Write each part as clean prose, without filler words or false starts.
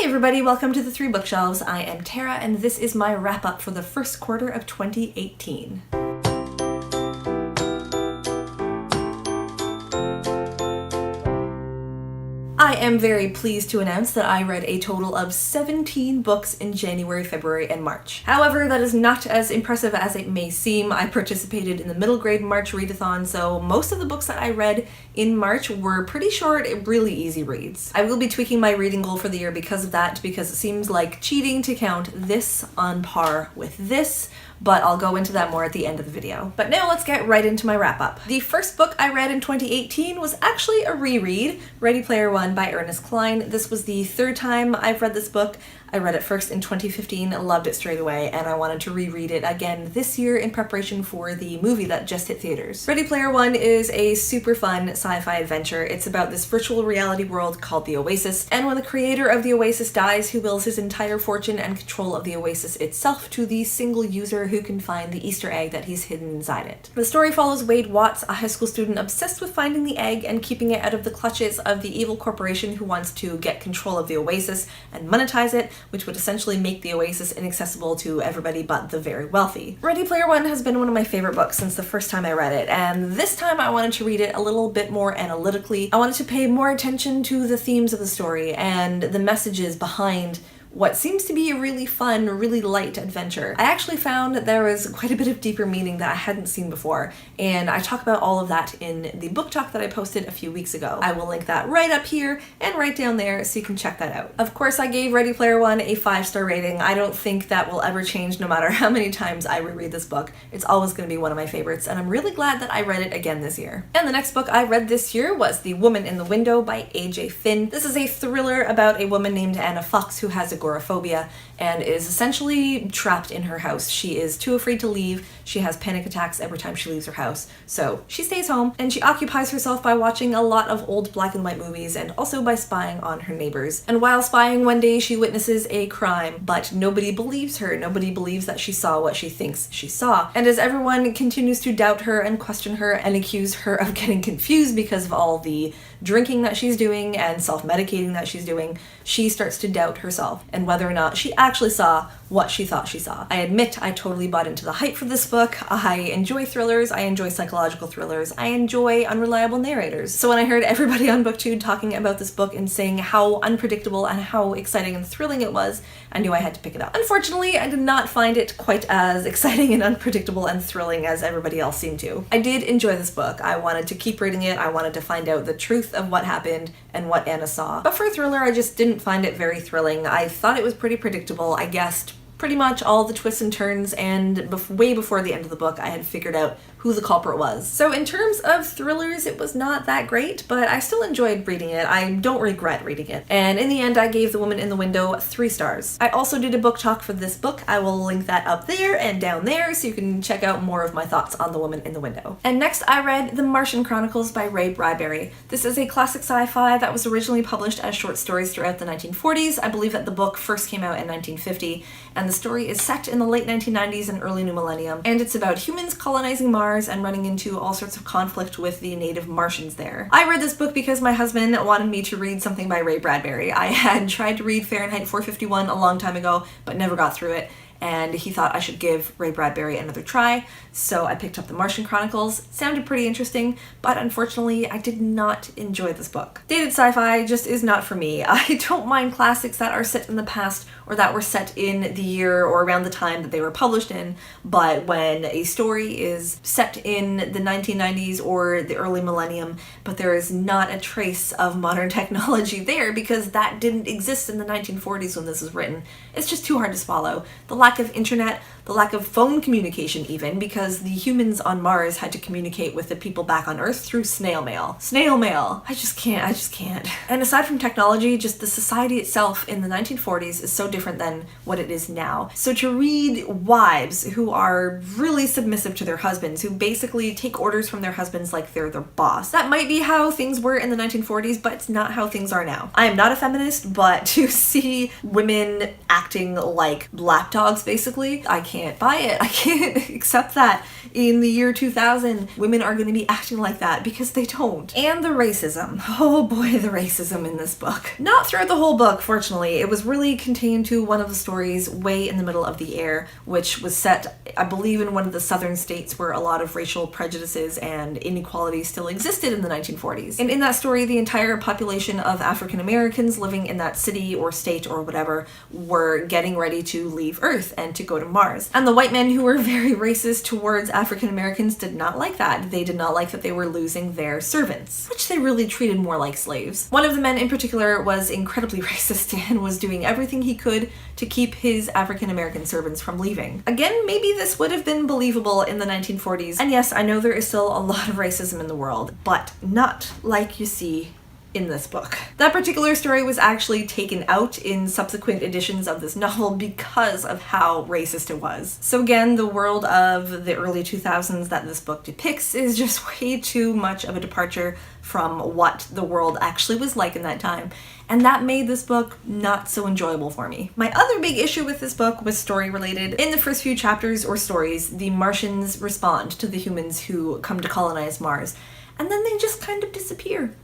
everybody, welcome to the Three Bookshelves. I am Tara and this is my wrap-up for the first quarter of 2018. I am very pleased to announce that I read a total of 17 books in January, February, and March. However, that is not as impressive as it may seem. I participated in the middle grade March readathon, so most of the books that I read in March were pretty short, really easy reads. I will be tweaking my reading goal for the year because of that, because it seems like cheating to count this on par with this, but I'll go into that more at the end of the video. But now let's get right into my wrap-up. The first book I read in 2018 was actually a reread, Ready Player One by Ernest Cline. This was the third time I've read this book. I read it first in 2015, loved it straight away, and I wanted to reread it again this year in preparation for the movie that just hit theaters. Ready Player One is a super fun sci-fi adventure. It's about this virtual reality world called the Oasis, and when the creator of the Oasis dies, he wills his entire fortune and control of the Oasis itself to the single user who can find the Easter egg that he's hidden inside it. The story follows Wade Watts, a high school student obsessed with finding the egg and keeping it out of the clutches of the evil corporation who wants to get control of the Oasis and monetize it, which would essentially make the Oasis inaccessible to everybody but the very wealthy. Ready Player One has been one of my favorite books since the first time I read it, and this time I wanted to read it a little bit more analytically. I wanted to pay more attention to the themes of the story and the messages behind what seems to be a really fun, really light adventure. I actually found that there was quite a bit of deeper meaning that I hadn't seen before, and I talk about all of that in the book talk that I posted a few weeks ago. I will link that right up here and right down there so you can check that out. Of course, I gave Ready Player One a 5-star rating. I don't think that will ever change no matter how many times I reread this book. It's always going to be one of my favorites, and I'm really glad that I read it again this year. And the next book I read this year was The Woman in the Window by A.J. Finn. This is a thriller about a woman named Anna Fox who has agoraphobia and is essentially trapped in her house. She is too afraid to leave. She has panic attacks every time she leaves her house. So she stays home and she occupies herself by watching a lot of old black and white movies and also by spying on her neighbors. And while spying, one day she witnesses a crime, but nobody believes her. Nobody believes that she saw what she thinks she saw. And as everyone continues to doubt her and question her and accuse her of getting confused because of all the drinking that she's doing and self-medicating that she's doing, she starts to doubt herself and whether or not she actually saw what she thought she saw. I admit I totally bought into the hype for this book. I enjoy thrillers, I enjoy psychological thrillers, I enjoy unreliable narrators. So when I heard everybody on BookTube talking about this book and saying how unpredictable and how exciting and thrilling it was, I knew I had to pick it up. Unfortunately, I did not find it quite as exciting and unpredictable and thrilling as everybody else seemed to. I did enjoy this book. I wanted to keep reading it. I wanted to find out the truth of what happened and what Anna saw. But for a thriller, I just didn't find it very thrilling. I thought it was pretty predictable. I guessed pretty much all the twists and turns, and way before the end of the book I had figured out who the culprit was. So in terms of thrillers, it was not that great, but I still enjoyed reading it. I don't regret reading it. And in the end, I gave The Woman in the Window 3 stars. I also did a book talk for this book. I will link that up there and down there so you can check out more of my thoughts on The Woman in the Window. And next I read The Martian Chronicles by Ray Bradbury. This is a classic sci-fi that was originally published as short stories throughout the 1940s. I believe that the book first came out in 1950, and the story is set in the late 1990s and early new millennium, and it's about humans colonizing Mars and running into all sorts of conflict with the native Martians there. I read this book because my husband wanted me to read something by Ray Bradbury. I had tried to read Fahrenheit 451 a long time ago, but never got through it, and he thought I should give Ray Bradbury another try, so I picked up The Martian Chronicles. It sounded pretty interesting, but unfortunately I did not enjoy this book. Dated sci-fi just is not for me. I don't mind classics that are set in the past or that were set in the year or around the time that they were published in, but when a story is set in the 1990s or the early millennium, but there is not a trace of modern technology there because that didn't exist in the 1940s when this was written, it's just too hard to swallow. The lack of internet, the lack of phone communication even, because the humans on Mars had to communicate with the people back on Earth through snail mail. Snail mail! I just can't. And aside from technology, just the society itself in the 1940s is so different than what it is now. So to read wives who are really submissive to their husbands, who basically take orders from their husbands like they're their boss, that might be how things were in the 1940s, but it's not how things are now. I am not a feminist, but to see women acting like lapdogs Clubs, basically. I can't buy it. I can't accept that in the year 2000 women are going to be acting like that, because they don't. And the racism. Oh boy, the racism in this book. Not throughout the whole book, fortunately. It was really contained to one of the stories way in the middle of the air, which was set, I believe, in one of the southern states where a lot of racial prejudices and inequality still existed in the 1940s. And in that story, the entire population of African Americans living in that city or state or whatever were getting ready to leave Earth and to go to Mars. And the white men, who were very racist towards African Americans, did not like that. They did not like that they were losing their servants, which they really treated more like slaves. One of the men in particular was incredibly racist and was doing everything he could to keep his African American servants from leaving. Again, maybe this would have been believable in the 1940s. And yes, I know there is still a lot of racism in the world, but not like you see in this book. That particular story was actually taken out in subsequent editions of this novel because of how racist it was. So again, the world of the early 2000s that this book depicts is just way too much of a departure from what the world actually was like in that time. And that made this book not so enjoyable for me. My other big issue with this book was story related. In the first few chapters or stories, the Martians respond to the humans who come to colonize Mars, and then they just kind of disappear.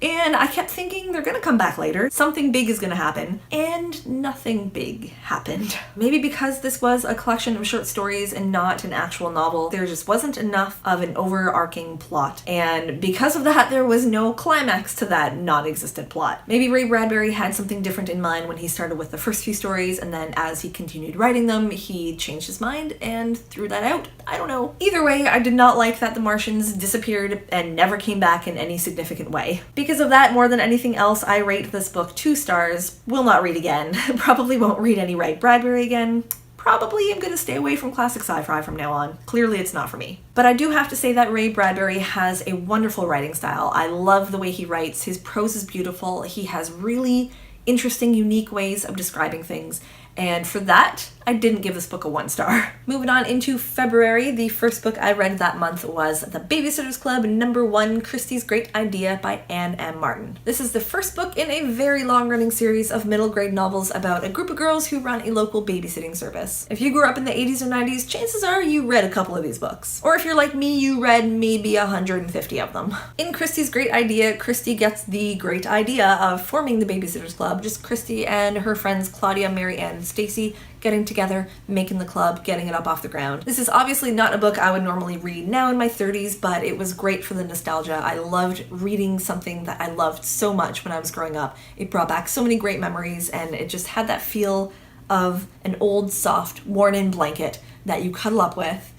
And I kept thinking they're gonna come back later. Something big is gonna happen. And nothing big happened. Maybe because this was a collection of short stories and not an actual novel, there just wasn't enough of an overarching plot. And because of that, there was no climax to that non-existent plot. Maybe Ray Bradbury had something different in mind when he started with the first few stories, and then as he continued writing them, he changed his mind and threw that out. I don't know. Either way, I did not like that the Martians disappeared and never came back in any significant way. Because of that, more than anything else, I rate this book 2 stars. Will not read again. Probably won't read any Ray Bradbury again. Probably am gonna stay away from classic sci-fi from now on. Clearly it's not for me. But I do have to say that Ray Bradbury has a wonderful writing style. I love the way he writes. His prose is beautiful. He has really interesting, unique ways of describing things. And for that, I didn't give this book a 1 star. Moving on into February, the first book I read that month was The Babysitter's Club #1, Christie's Great Idea by Anne M. Martin. This is the first book in a very long-running series of middle grade novels about a group of girls who run a local babysitting service. If you grew up in the 80s or 90s, chances are you read a couple of these books. Or if you're like me, you read maybe 150 of them. In Christie's Great Idea, Kristy gets the great idea of forming the Babysitter's Club, just Kristy and her friends Claudia, Mary, and Stacey getting together, making the club, getting it up off the ground. This is obviously not a book I would normally read now in my 30s, but it was great for the nostalgia. I loved reading something that I loved so much when I was growing up. It brought back so many great memories, and it just had that feel of an old, soft, worn-in blanket that you cuddle up with.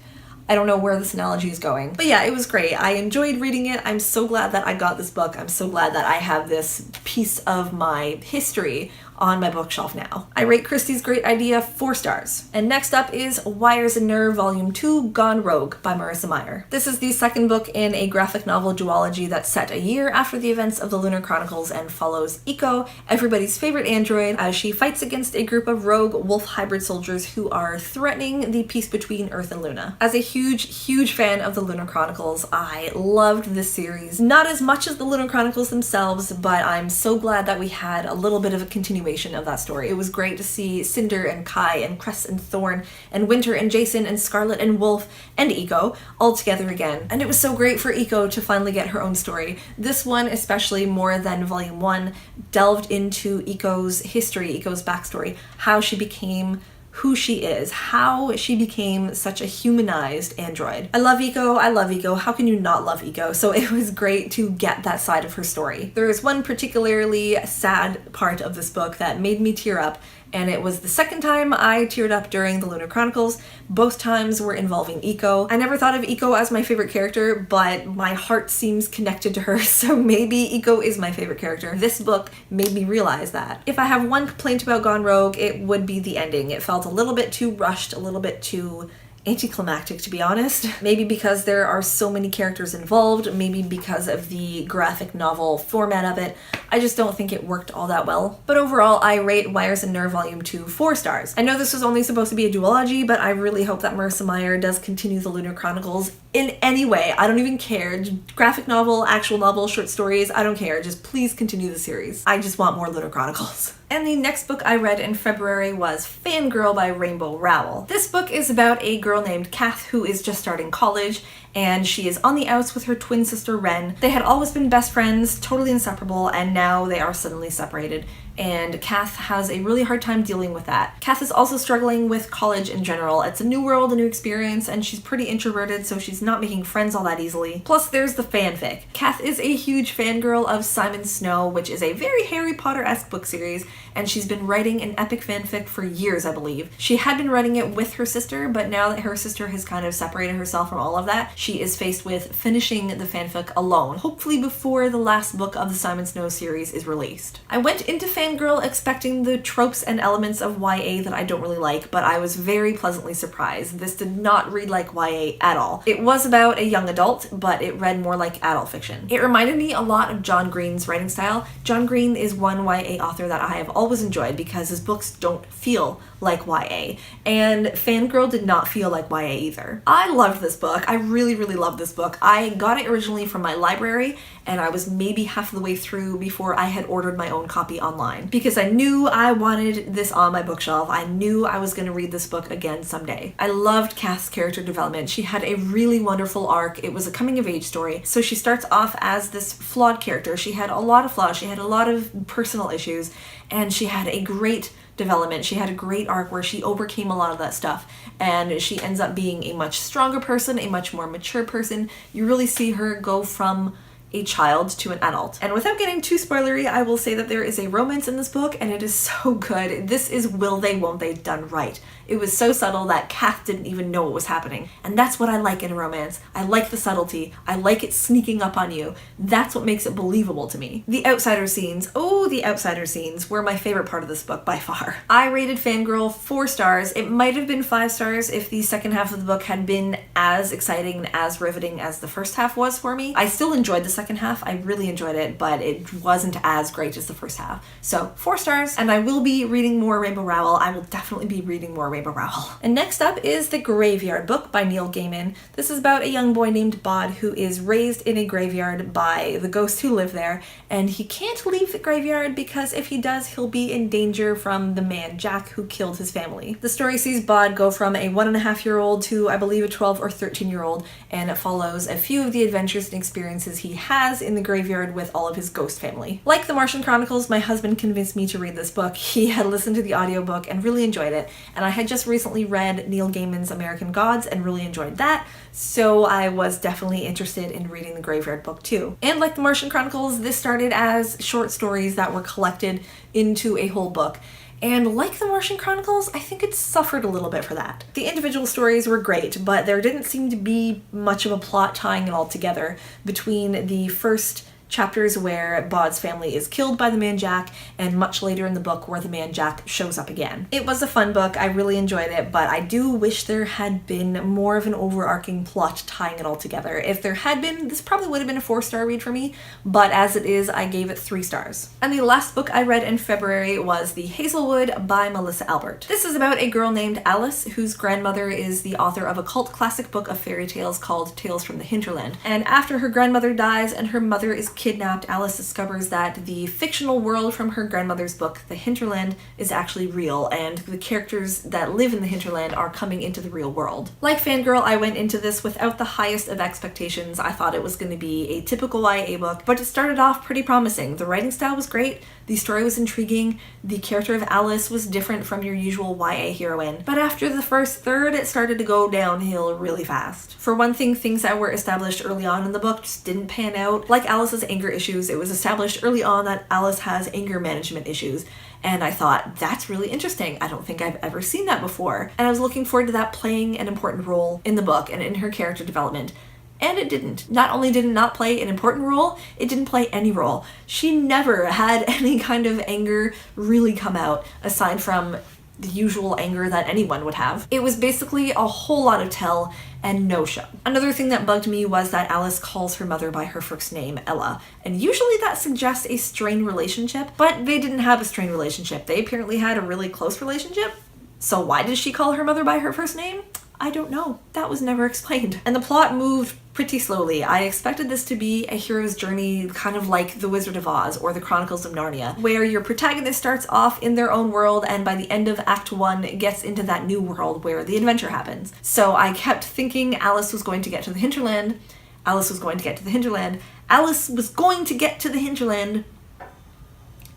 I don't know where this analogy is going. But yeah, it was great. I enjoyed reading it. I'm so glad that I got this book. I'm so glad that I have this piece of my history on my bookshelf now. I rate Christie's Great Idea 4 stars. And next up is Wires and Nerve Volume 2, Gone Rogue by Marissa Meyer. This is the second book in a graphic novel duology that's set a year after the events of the Lunar Chronicles and follows Eco, everybody's favorite android, as she fights against a group of rogue wolf hybrid soldiers who are threatening the peace between Earth and Luna. As a huge fan of the Lunar Chronicles, I loved this series. Not as much as the Lunar Chronicles themselves, but I'm so glad that we had a little bit of a continuation of that story. It was great to see Cinder and Kai and Cress and Thorn and Winter and Jason and Scarlet and Wolf and Eco all together again. And it was so great for Eco to finally get her own story. This one, especially more than Volume 1, delved into Eco's history, Eco's backstory, how she became who she is, how she became such a humanized android. I love Eco, I love Eco. How can you not love Eco? So it was great to get that side of her story. There is one particularly sad part of this book that made me tear up, and it was the second time I teared up during the Lunar Chronicles. Both times were involving Eco. I never thought of Eco as my favorite character, but my heart seems connected to her, so maybe Eco is my favorite character. This book made me realize that. If I have one complaint about Gone Rogue, it would be the ending. It felt a little bit too rushed, a little bit too anticlimactic, to be honest. Maybe because there are so many characters involved, maybe because of the graphic novel format of it. I just don't think it worked all that well. But overall, I rate Wires and Nerve Volume 2 4 stars. I know this was only supposed to be a duology, but I really hope that Marissa Meyer does continue the Lunar Chronicles in any way. I don't even care. Graphic novel, actual novel, short stories, I don't care. Just please continue the series. I just want more Lunar Chronicles. And the next book I read in February was Fangirl by Rainbow Rowell. This book is about a girl named Kath who is just starting college, and she is on the outs with her twin sister Ren. They had always been best friends, totally inseparable, and now they are suddenly separated. And Kath has a really hard time dealing with that. Kath is also struggling with college in general. It's a new world, a new experience, and she's pretty introverted, so she's not making friends all that easily. Plus, there's the fanfic. Kath is a huge fangirl of Simon Snow, which is a very Harry Potter-esque book series, and she's been writing an epic fanfic for years, I believe. She had been writing it with her sister, but now that her sister has kind of separated herself from all of that, she is faced with finishing the fanfic alone, hopefully before the last book of the Simon Snow series is released. I went into Fangirl expecting the tropes and elements of YA that I don't really like, but I was very pleasantly surprised. This did not read like YA at all. It was about a young adult, but it read more like adult fiction. It reminded me a lot of John Green's writing style. John Green is one YA author that I have always enjoyed because his books don't feel like YA, and Fangirl did not feel like YA either. I loved this book. I really, really loved this book. I got it originally from my library, and I was maybe half of the way through before I had ordered my own copy online because I knew I wanted this on my bookshelf. I knew I was going to read this book again someday. I loved Kath's character development. She had a really wonderful arc. It was a coming-of-age story. So she starts off as this flawed character. She had a lot of flaws. She had a lot of personal issues, and she had a great development. She had a great arc where she overcame a lot of that stuff, and she ends up being a much stronger person, a much more mature person. You really see her go from a child to an adult. And without getting too spoilery, I will say that there is a romance in this book, and it is so good. This is will they, won't they done right. It was so subtle that Kath didn't even know what was happening. And that's what I like in a romance. I like the subtlety. I like it sneaking up on you. That's what makes it believable to me. The outsider scenes. Oh, the outsider scenes were my favorite part of this book by far. I rated Fangirl 4 stars. It might have been 5 stars if the second half of the book had been as exciting and as riveting as the first half was for me. I still enjoyed the second half. I really enjoyed it, but it wasn't as great as the first half. So 4 stars, and I will be reading more Rainbow Rowell. I will definitely be reading more Rainbow Rowell. And next up is The Graveyard book by Neil Gaiman. This is about a young boy named Bod who is raised in a graveyard by the ghosts who live there, and he can't leave the graveyard because if he does, he'll be in danger from the man Jack who killed his family. The story sees Bod go from a 1.5-year-old to, I believe, a 12 or 13-year-old, and it follows a few of the adventures and experiences he has in the graveyard with all of his ghost family. Like The Martian Chronicles, my husband convinced me to read this book. He had listened to the audiobook and really enjoyed it, and I had just recently read Neil Gaiman's American Gods and really enjoyed that, so I was definitely interested in reading the Graveyard book too. And like The Martian Chronicles, this started as short stories that were collected into a whole book. And like The Martian Chronicles, I think it suffered a little bit for that. The individual stories were great, but there didn't seem to be much of a plot tying it all together between the first chapters where Bod's family is killed by the man Jack, and much later in the book where the man Jack shows up again. It was a fun book, I really enjoyed it, but I do wish there had been more of an overarching plot tying it all together. If there had been, this probably would have been a 4-star read for me, but as it is, I gave it 3 stars. And the last book I read in February was The Hazelwood by Melissa Albert. This is about a girl named Alice whose grandmother is the author of a cult classic book of fairy tales called Tales from the Hinterland. And after her grandmother dies and her mother is kidnapped, Alice discovers that the fictional world from her grandmother's book, the hinterland, is actually real, and the characters that live in the hinterland are coming into the real world. Like Fangirl, I went into this without the highest of expectations. I thought it was going to be a typical YA book, but it started off pretty promising. The writing style was great, the story was intriguing, the character of Alice was different from your usual YA heroine, but after the first third, it started to go downhill really fast. For one thing, things that were established early on in the book just didn't pan out. Like Alice's anger issues, it was established early on that Alice has anger management issues, and I thought, that's really interesting. I don't think I've ever seen that before. And I was looking forward to that playing an important role in the book and in her character development. And it didn't. Not only did it not play an important role, it didn't play any role. She never had any kind of anger really come out, aside from the usual anger that anyone would have. It was basically a whole lot of tell and no show. Another thing that bugged me was that Alice calls her mother by her first name, Ella, and usually that suggests a strained relationship, but they didn't have a strained relationship. They apparently had a really close relationship. So why did she call her mother by her first name? I don't know. That was never explained. And the plot moved pretty slowly. I expected this to be a hero's journey, kind of like The Wizard of Oz or The Chronicles of Narnia, where your protagonist starts off in their own world and by the end of Act 1 gets into that new world where the adventure happens. So I kept thinking Alice was going to get to the hinterland, Alice was going to get to the hinterland, Alice was going to get to the hinterland,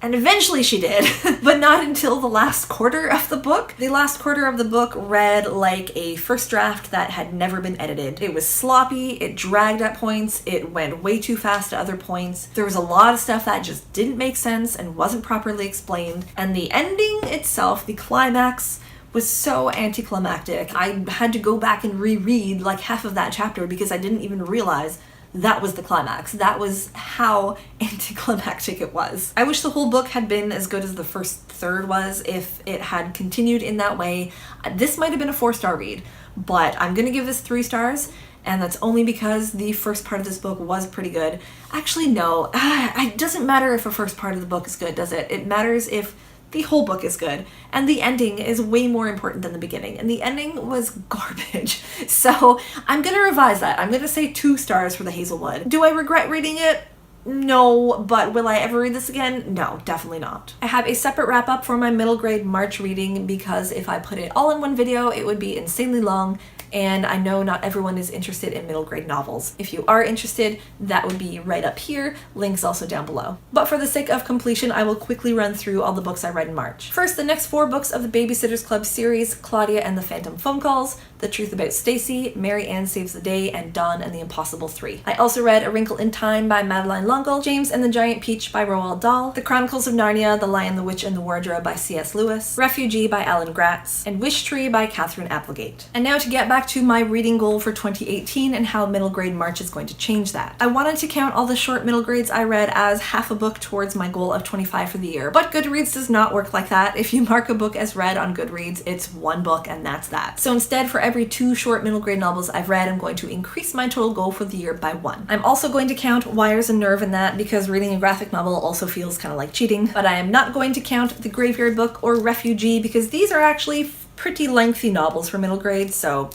and eventually she did, but not until the last quarter of the book. The last quarter of the book read like a first draft that had never been edited. It was sloppy, it dragged at points, it went way too fast at other points. There was a lot of stuff that just didn't make sense and wasn't properly explained. And the ending itself, the climax, was so anticlimactic. I had to go back and reread like half of that chapter because I didn't even realize that was the climax. That was how anticlimactic it was. I wish the whole book had been as good as the first third was if it had continued in that way. This might have been a 4-star read, but I'm gonna give this 3 stars, and that's only because the first part of this book was pretty good. Actually, no. It doesn't matter if the first part of the book is good, does it? It matters if the whole book is good, and the ending is way more important than the beginning, and the ending was garbage. So I'm gonna revise that. I'm gonna say 2 stars for the Hazelwood. Do I regret reading it? No, but will I ever read this again? No, definitely not. I have a separate wrap-up for my middle grade March reading because if I put it all in one video, it would be insanely long, and I know not everyone is interested in middle grade novels. If you are interested, that would be right up here, links also down below. But for the sake of completion, I will quickly run through all the books I read in March. First, the next 4 books of the Babysitter's Club series, Claudia and the Phantom Phone Calls, The Truth About Stacey, Mary Ann Saves the Day, and Dawn and the Impossible 3. I also read A Wrinkle in Time by Madelein, James and the Giant Peach by Roald Dahl, The Chronicles of Narnia, The Lion, the Witch, and the Wardrobe by C.S. Lewis, Refugee by Alan Gratz, and Wish Tree by Catherine Applegate. And now to get back to my reading goal for 2018 and how middle grade March is going to change that. I wanted to count all the short middle grades I read as half a book towards my goal of 25 for the year, but Goodreads does not work like that. If you mark a book as read on Goodreads, it's 1 book and that's that. So instead, for every 2 short middle grade novels I've read, I'm going to increase my total goal for the year by 1. I'm also going to count Wires and Nerve in that because reading a graphic novel also feels kind of like cheating, but I am not going to count The Graveyard Book or Refugee because these are actually pretty lengthy novels for middle grade, so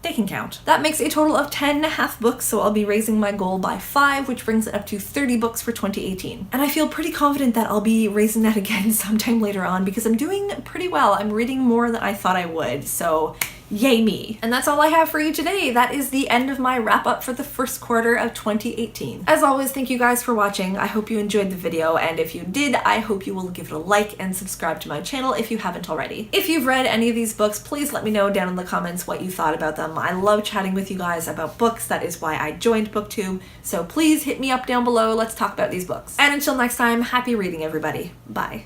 they can count. That makes a total of 10 half books, so I'll be raising my goal by 5, which brings it up to 30 books for 2018. And I feel pretty confident that I'll be raising that again sometime later on because I'm doing pretty well. I'm reading more than I thought I would, so yay me. And that's all I have for you today. That is the end of my wrap up for the first quarter of 2018. As always, thank you guys for watching. I hope you enjoyed the video, and if you did, I hope you will give it a like and subscribe to my channel if you haven't already. If you've read any of these books, please let me know down in the comments what you thought about them. I love chatting with you guys about books. That is why I joined BookTube. So please hit me up down below. Let's talk about these books. And until next time, happy reading, everybody. Bye.